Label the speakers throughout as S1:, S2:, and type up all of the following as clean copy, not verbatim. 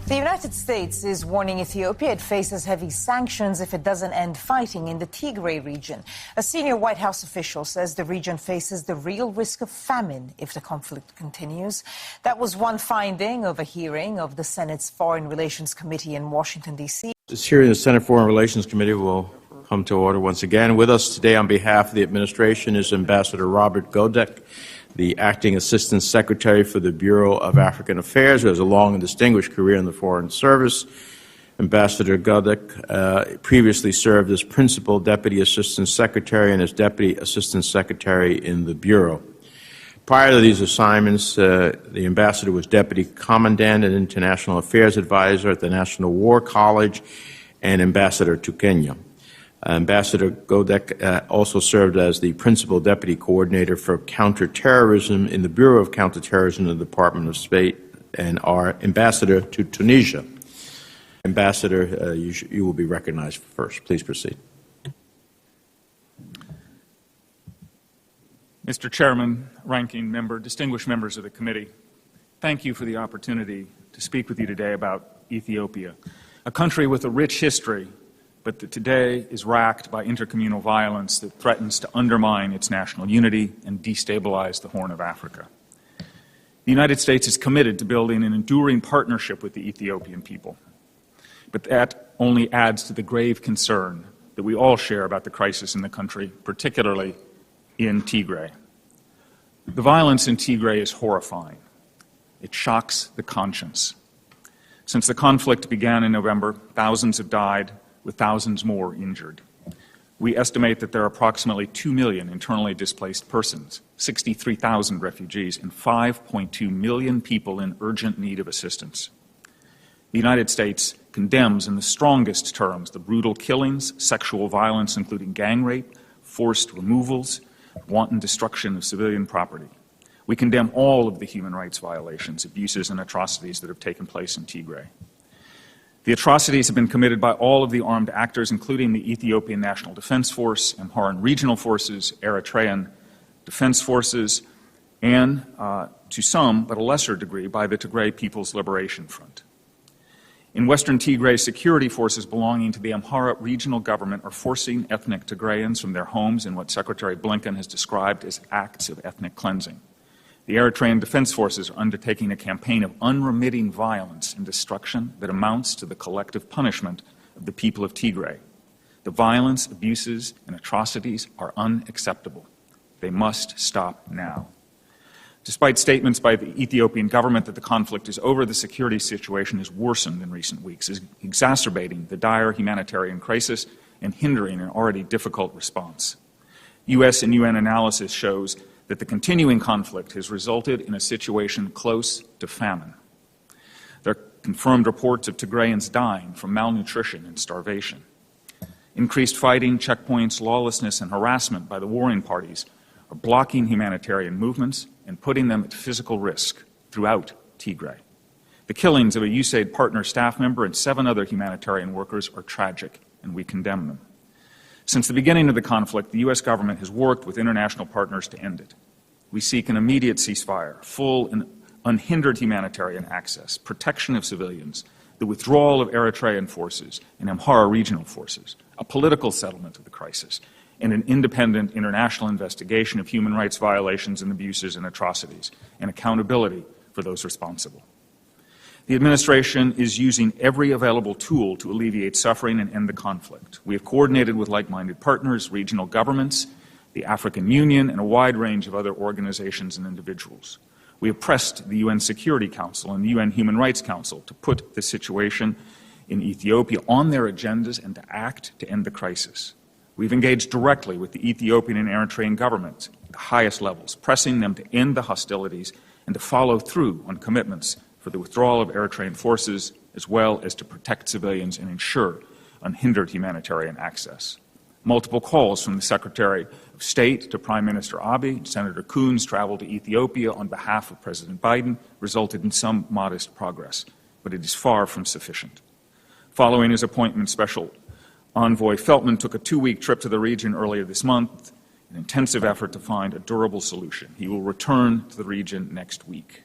S1: The United States is warning Ethiopia it faces heavy sanctions if it doesn't end fighting in the Tigray region. A senior White House official says the region faces the real risk of famine if the conflict continues. That was one finding of a hearing of the Senate's Foreign Relations Committee in Washington, D.C.
S2: This hearing of the Senate Foreign Relations Committee will come to order once again. With us today on behalf of the administration is Ambassador Robert Godek, the Acting Assistant Secretary for the Bureau of African Affairs, who has a long and distinguished career in the Foreign Service. Ambassador Godek previously served as Principal Deputy Assistant Secretary and as Deputy Assistant Secretary in the Bureau. Prior to these assignments, the Ambassador was Deputy Commandant and International Affairs Advisor at the National War College and Ambassador to Kenya. Ambassador Godek also served as the Principal Deputy Coordinator for Counterterrorism in the Bureau of Counterterrorism in the Department of State and our Ambassador to Tunisia. Ambassador, you will be recognized first. Please proceed.
S3: Mr. Chairman, Ranking Member, distinguished members of the committee, thank you for the opportunity to speak with you today about Ethiopia, a country with a rich history, but that today is racked by intercommunal violence that threatens to undermine its national unity and destabilize the Horn of Africa. The United States is committed to building an enduring partnership with the Ethiopian people, but that only adds to the grave concern that we all share about the crisis in the country, particularly in Tigray. The violence in Tigray is horrifying. It shocks the conscience. Since the conflict began in November, thousands have died, with thousands more injured. We estimate that there are approximately 2 million internally displaced persons, 63,000 refugees, and 5.2 million people in urgent need of assistance. The United States condemns in the strongest terms the brutal killings, sexual violence, including gang rape, forced removals, wanton destruction of civilian property. We condemn all of the human rights violations, abuses, and atrocities that have taken place in Tigray. The atrocities have been committed by all of the armed actors, including the Ethiopian National Defense Force, Amharan Regional Forces, Eritrean Defense Forces, and, to some, but a lesser degree, by the Tigray People's Liberation Front. In western Tigray, security forces belonging to the Amhara regional government are forcing ethnic Tigrayans from their homes in what Secretary Blinken has described as acts of ethnic cleansing. The Eritrean Defense Forces are undertaking a campaign of unremitting violence and destruction that amounts to the collective punishment of the people of Tigray. The violence, abuses, and atrocities are unacceptable. They must stop now. Despite statements by the Ethiopian government that the conflict is over, the security situation has worsened in recent weeks, exacerbating the dire humanitarian crisis and hindering an already difficult response. U.S. and UN analysis shows that the continuing conflict has resulted in a situation close to famine. There are confirmed reports of Tigrayans dying from malnutrition and starvation. Increased fighting, checkpoints, lawlessness, and harassment by the warring parties are blocking humanitarian movements and putting them at physical risk throughout Tigray. The killings of a USAID partner staff member and 7 other humanitarian workers are tragic, and we condemn them. Since the beginning of the conflict, the U.S. government has worked with international partners to end it. We seek an immediate ceasefire, full and unhindered humanitarian access, protection of civilians, the withdrawal of Eritrean forces and Amhara regional forces, a political settlement of the crisis, and an independent international investigation of human rights violations and abuses and atrocities, and accountability for those responsible. The administration is using every available tool to alleviate suffering and end the conflict. We have coordinated with like-minded partners, regional governments, the African Union, and a wide range of other organizations and individuals. We have pressed the UN Security Council and the UN Human Rights Council to put the situation in Ethiopia on their agendas and to act to end the crisis. We've engaged directly with the Ethiopian and Eritrean governments at the highest levels, pressing them to end the hostilities and to follow through on commitments for the withdrawal of Eritrean forces, as well as to protect civilians and ensure unhindered humanitarian access. Multiple calls from the Secretary of State to Prime Minister Abiy and Senator Coons traveled to Ethiopia on behalf of President Biden resulted in some modest progress, but it is far from sufficient. Following his appointment, Special Envoy Feltman took a 2-week trip to the region earlier this month, an intensive effort to find a durable solution. He will return to the region next week.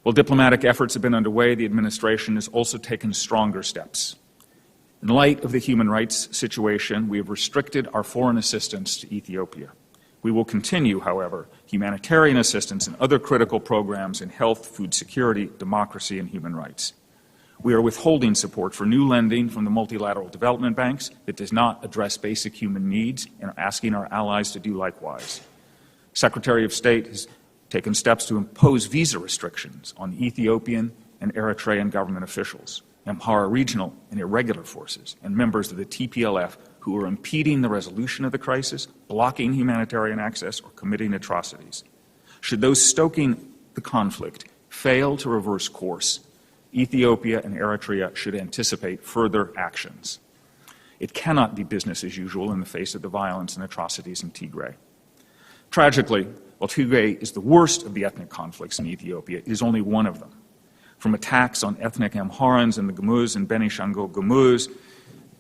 S3: While diplomatic efforts have been underway, the administration has also taken stronger steps. In light of the human rights situation, we have restricted our foreign assistance to Ethiopia. We will continue, however, humanitarian assistance and other critical programs in health, food security, democracy, and human rights. We are withholding support for new lending from the multilateral development banks that does not address basic human needs and are asking our allies to do likewise. Secretary of State has taken steps to impose visa restrictions on Ethiopian and Eritrean government officials, Amhara regional and irregular forces, and members of the TPLF who are impeding the resolution of the crisis, blocking humanitarian access, or committing atrocities. Should those stoking the conflict fail to reverse course, Ethiopia and Eritrea should anticipate further actions. It cannot be business as usual in the face of the violence and atrocities in Tigray. Tragically, while Tigray is the worst of the ethnic conflicts in Ethiopia, it is only one of them. From attacks on ethnic Amharans in the Gumuz and Benishangul Gumuz,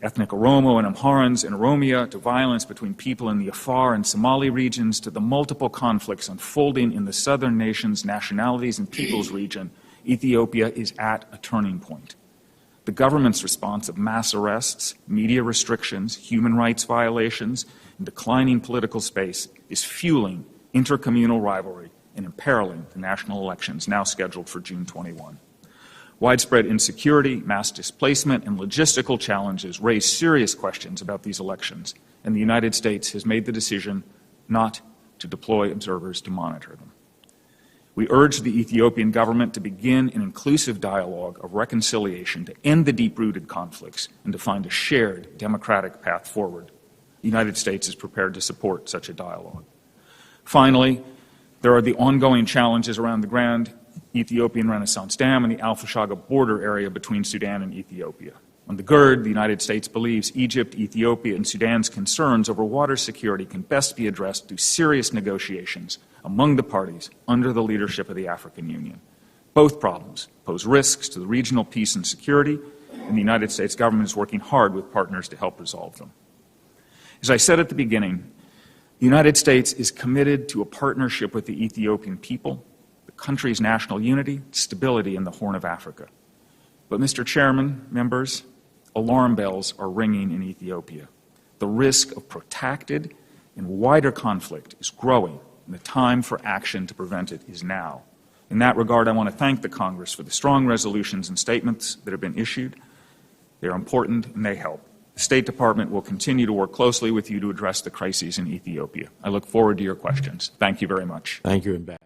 S3: ethnic Oromo and Amharans in Oromia, to violence between people in the Afar and Somali regions, to the multiple conflicts unfolding in the southern nations, nationalities, and peoples region, Ethiopia is at a turning point. The government's response of mass arrests, media restrictions, human rights violations, and declining political space is fueling intercommunal rivalry and imperiling the national elections now scheduled for June 21. Widespread insecurity, mass displacement, and logistical challenges raise serious questions about these elections, and the United States has made the decision not to deploy observers to monitor them. We urge the Ethiopian government to begin an inclusive dialogue of reconciliation to end the deep-rooted conflicts and to find a shared democratic path forward. The United States is prepared to support such a dialogue. Finally, there are the ongoing challenges around the Grand Ethiopian Renaissance Dam and the Al-Fashaga border area between Sudan and Ethiopia. On the GERD, the United States believes Egypt, Ethiopia, and Sudan's concerns over water security can best be addressed through serious negotiations among the parties under the leadership of the African Union. Both problems pose risks to the regional peace and security, and the United States government is working hard with partners to help resolve them. As I said at the beginning, the United States is committed to a partnership with the Ethiopian people, the country's national unity, stability in the Horn of Africa. But, Mr. Chairman, members, alarm bells are ringing in Ethiopia. The risk of protracted and wider conflict is growing, and the time for action to prevent it is now. In that regard, I want to thank the Congress for the strong resolutions and statements that have been issued. They are important and they help. The State Department will continue to work closely with you to address the crises in Ethiopia. I look forward to your questions. Thank you very much.
S2: Thank you, Ambassador.